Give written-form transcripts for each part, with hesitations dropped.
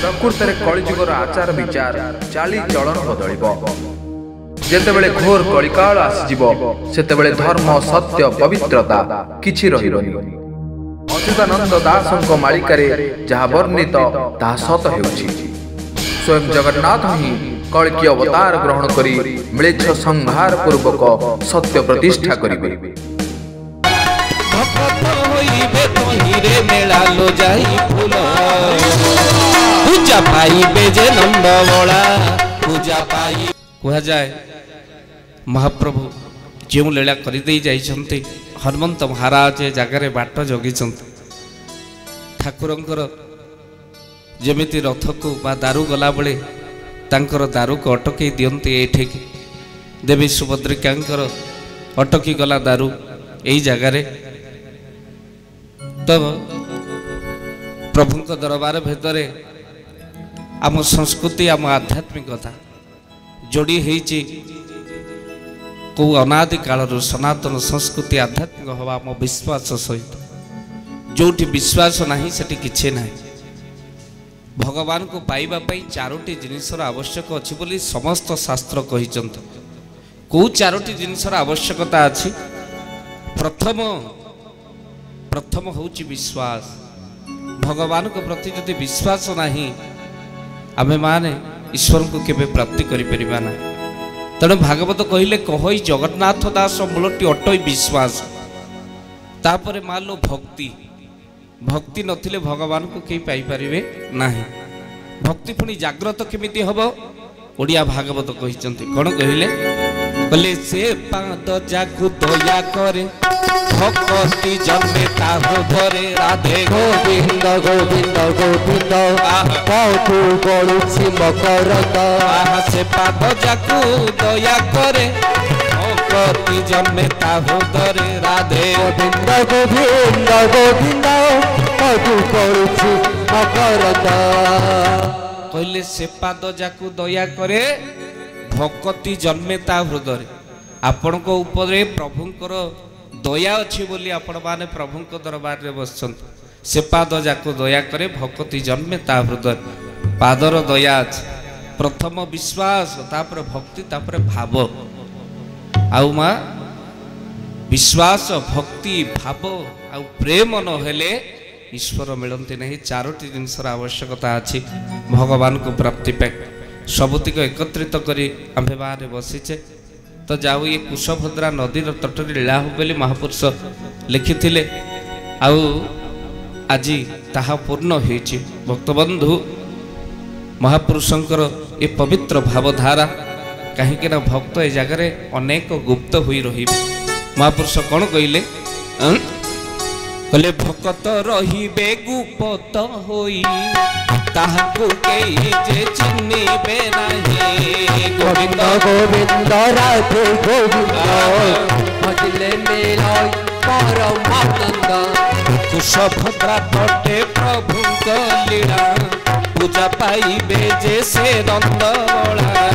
प्रकृत कलिजुगर आचार विचार चाली चलन बदलिब। जेतेबेले घोर कलिकाल आसीजिब सेतेबेले धर्म सत्य पवित्रता किछि रहिबनि। अच्युतानंद दासଙ୍କ मालिकारे जहा वर्णित ताहा सत हेउछि। स्वयं जगन्नाथ ही कल्कि अवतार ग्रहण करी म्लेच्छ संहार पूर्वक सत्य प्रतिष्ठा करिबे। भक्त होइबे तोहिरे मेला लो जाई फूल पूजा पाइबे जे नंद बड़ा पूजा पाई कहा जाए। महाप्रभु जो लीला करदे जाइछन्ते हनुमंत महाराज जगार बाट जगिछन्ते ठाकुरंकर जेमिति रथ को बा दारू गला बेले तांकर दारू को अटकई दियंते एठे देवी सुभद्रिकांकर अटकी गला दारू यही जगार तब प्रभुंक दरबार भितरे आम संस्कृति आम आध्यात्मिकता जोड़ी होइछि को अनादि कालर सनातन संस्कृति आध्यात्मिक हवा आम विश्वास सहित जोठी विश्वास नहीं सेठी किछि नहीं। भगवान को पाइबा पई चारोटी जिनिसर आवश्यक अछि बोली समस्त शास्त्र कहिचंत। को चारोटी जिनिसर आवश्यकता अछि? प्रथम होउछि विश्वास। भगवान को प्रति यदि विश्वास नहीं आमे माने ईश्वर को केबे प्राप्ति करि परिबा ना। तेणु भागवत कहले कहई जगन्नाथ दास मूलटी अटई विश्वास तापरे मालो भक्ति। भक्ति नथिले भगवान को कई पाई परिबे नाही। भक्ति पुणी जाग्रत केमिति हबो ओडिया भागवत कहिचंती कोन कहले कहले से पाद जागु दया करे भक्ति जन्मे ताहु धरे राधे गोविंद गोविंद गोविंद पाठु गळुछि मकरत से पाद जागु दया करे भक्ति जन्मे ताहु धरे राधे गोविंद गोविंद गोविंद पाठु गळुछि मकरत कहले से पाद जाकु दया करे भक्ति जन्मे ता हृदय। आपण को ऊपर प्रभुंकर दया अच्छी बोली आपण माने प्रभुंक दरबार रे बसछन। से पाद जाकु दया करे भक्ति जन्मे ता हृदय। पादर दया अछि। प्रथम विश्वास तापर भक्ति तापर भाव। आउ मा विश्वास भक्ति भाव आउ प्रेम न हेले ईश्वर मिलती नहीं। चारोटी जिनसर आवश्यकता अच्छी भगवान को प्राप्ति पे सबुतिक एकत्रित करी आम्भे बाहर बसीचे। तो जाऊ ये कुशभद्रा नदी तट लीला हो बोली महापुरुष लिखिथिले आउ आज ताहा पूर्ण होइछि। भक्तबंधु महापुरुषंकर ये पवित्र भावधारा कहीं भक्त ए जगार अनेक गुप्त हुई रही। महापुरुष कौन कहले कहले भक्त रहिबे गुप्त होई ताहाकु केई जे चिन्हिबे नाही। गोविंद गोविंद राधे गोविंद भजले मेलाई परमानंद कुशभद्रा तटे प्रभुंक लीला पूजा पाइबे जे से नंद बड़ा।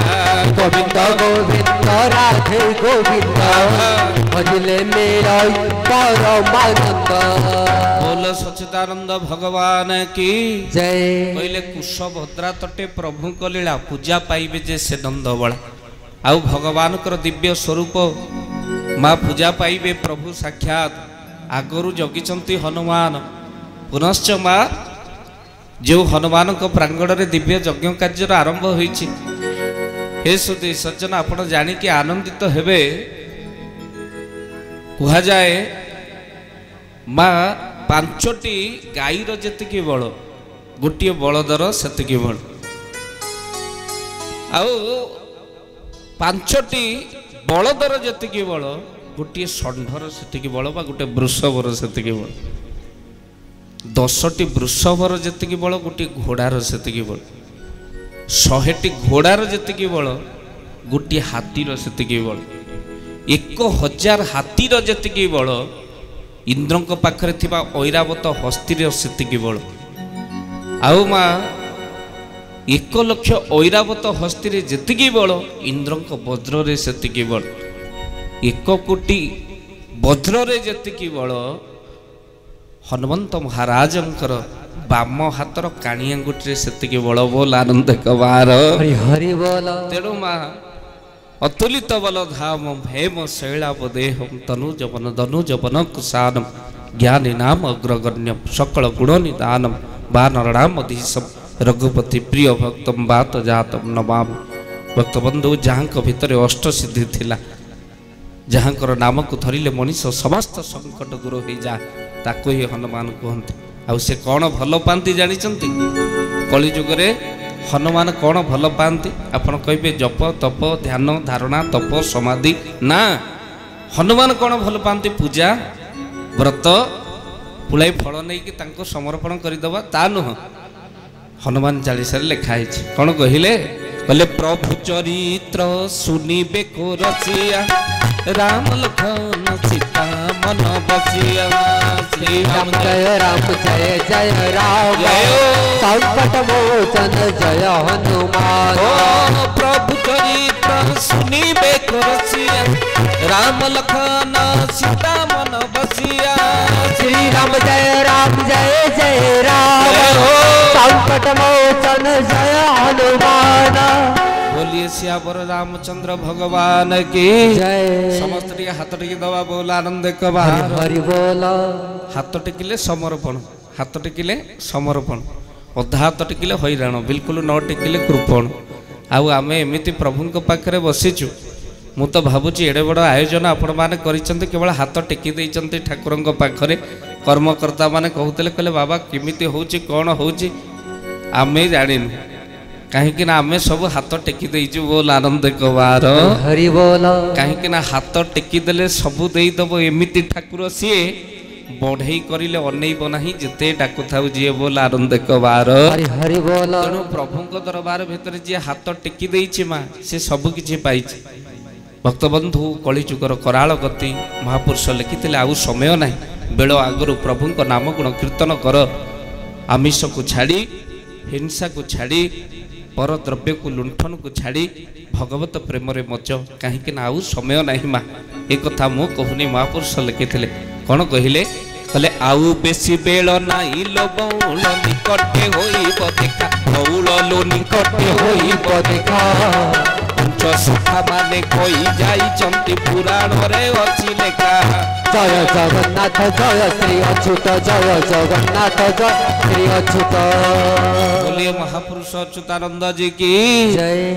गोविंद गोविंद राधे गोविंद भजले मेलाई परमानंद। बोलो सच्चिदानंद भगवान की जय। कहले कुशभद्रा तटे प्रभु को लीला पूजा पाइबे जे से नंद बड़ा। आउ भगवान कर दिव्य स्वरूप माँ पूजा पाइबे प्रभु साक्षात आगरु जगिचंती हनुमान। पुनश्च माँ जो हनुमान को प्रांगण रे दिव्य यज्ञ कार्य आरंभ होइछि। हे सुधी सज्जन आपण जानिकी आनंदित हेबे। कहा जाए माँ पांचटी गाईर जेतिकी बल गोटे बलदर सेतिकी बल आउ पांचटी बलदर जेतिकी बल गोटे षंढर सेतिकी बल बा गोटे वृषभर सेतिकी बल। 10टी वृषभर जेतिकी बल गोटे घोड़ार सेतिकी बल। 100टी घोड़ार जेतिकी बल गोटे हाथीर सेतिकी बल। 1000 हाथीर जेतिकी बल इंद्रंक पाखरे थिबा ऐरावत हस्तीर सेतिकी बल। आउ माँ 1 लक्ष ऐरावत हस्तीरे जेतिकी बल इंद्रंक वज्रे सेतिकी बल। 1 कोटी वज्रे जेतिकी बल हनुमंत महाराजंकर ବାମ ହାତର କାଣି ଆଙ୍ଗୁଠିରେ ସେତିକି ବଳ ବୋଲ ଆନନ୍ଦ କବାର। हरि हरि बोल ତେଣୁ ମା ଅତୁଲିତ ବଲ ଧାମ ଭେମ ଶୈଳାବ ଦେହମ ତନୁ ଜବନ କୁଶାନମ ଜ୍ଞାନୀ ନାମ ଅଗ୍ରଗଣ୍ୟ ସକଳ ଗୁଣ ନିଦାନମ ବାନରଣାମ ଧୀଶମ ରଘୁପତି ପ୍ରିୟ ଭକ୍ତମ ବାତ ଜାତମ ନମାମ। ଭକ୍ତବନ୍ଧୁ ଯାହାଙ୍କ ଭିତରେ ଅଷ୍ଟସିଦ୍ଧି ଥିଲା, ଯାହାଙ୍କର ନାମକୁ ଧରିଲେ ମଣିଷ ସମସ୍ତ ସଂକଟ ଦୂର ହୋଇଯାଏ, ତାକୁ ହିଁ ହନୁମାନ କୁହନ୍ତି। ଆଉ ସେ କ'ଣ ଭଲ ପାଆନ୍ତି ଜାଣିଛନ୍ତି? କଳିଯୁଗରେ ହନୁମାନ କ'ଣ ଭଲ ପାଆନ୍ତି? ଆପଣ କହିବେ ଜପ ତପ ଧ୍ୟାନ ଧାରଣା ତପ ସମାଧି। ନା, ହନୁମାନ କ'ଣ ଭଲ ପାଆନ୍ତି? ପୂଜା ବ୍ରତ ପୁଳାଇ ଫଳ ନେଇକି ତାଙ୍କୁ ସମର୍ପଣ କରିଦେବା, ତା ନୁହଁ। ହନୁମାନ ଚାଳିଶାରେ ଲେଖା ହେଇଛି, କ'ଣ କହିଲେ? ପ୍ରଭୁ ଚରିତ୍ର ଶୁଣିବେ କୋରସିଆ राम लखन सीता मन बसिया। श्री राम जय जय राम संकट मोचन जय हनुमान। प्रभु चरित्र सुनिबे रसिया राम लखन सीता मन बसिया। श्री राम जय जय राम संकट मोचन जय हनुमान। बोलिए सियावर रामचंद्र भगवान की जय। समस्त हाथ टेकी दवा बोल आनंद कबार हरि बोल। हाथ टेकिले समर्पण, हाथ टेकिले समर्पण, अधा हाथ टेकिले हैराण, बिल्कुल न टेकिले कृपण। आउ आमे एमिति प्रभुଙ୍କ पाखरे बसिचु। मु तो भाबुची एडे बड़ आयोजन आपण माने करिसंते, केवल हाथ टेकी दैचंते ठाकुरଙ୍କ पाखरे। कर्मकर्ता माने कहउतले कहले बाबा केमिति होउची कोन होउची आमे जानिनु, कहीं आमे सब हाथ टेकी देइछु बोल आनंद कबार हरि बोल। कहीं हाथ टेकी देले सबु देइदब एमिति ठाकुर सीए बढ़ई करिले अनैब नाही जेते डाकु थाउ जिए बोल आनंद कबार हरि हरि बोल। तेणु प्रभुଙ୍କ दरबार भितर जे हाथ टेकी देइछि मां से सब किछि पाइछि। भक्तबंधु कलिजुगर कराल गति महापुरुष लिखिथिले आउ समय नाही, बेल आगरु प्रभुଙ୍କ नाम गुण कीर्तन कर, आमिष को छाड़ी हिंसा को छाड़ी पर द्रव्य को लुंठन को छाड़ी भगवत प्रेम रे मच, कहीं आउ समय नहीं माँ। एक कथा मु कहूनी महापुरुष लिखिथिले, कौन कहिले? कहले आउ बेसी बेल नाई लो बौल निकटे होइब देखा, बौल लो निकटे होइब देखा। पंच सखा माने कई जाइचंती पुराण रे अछि लेखा। जय जगन्नाथ जय श्री अच्युत, जय जगन्नाथ जय श्री अच्युत। बोलिए महापुरुष अच्युतानंद जी की जय।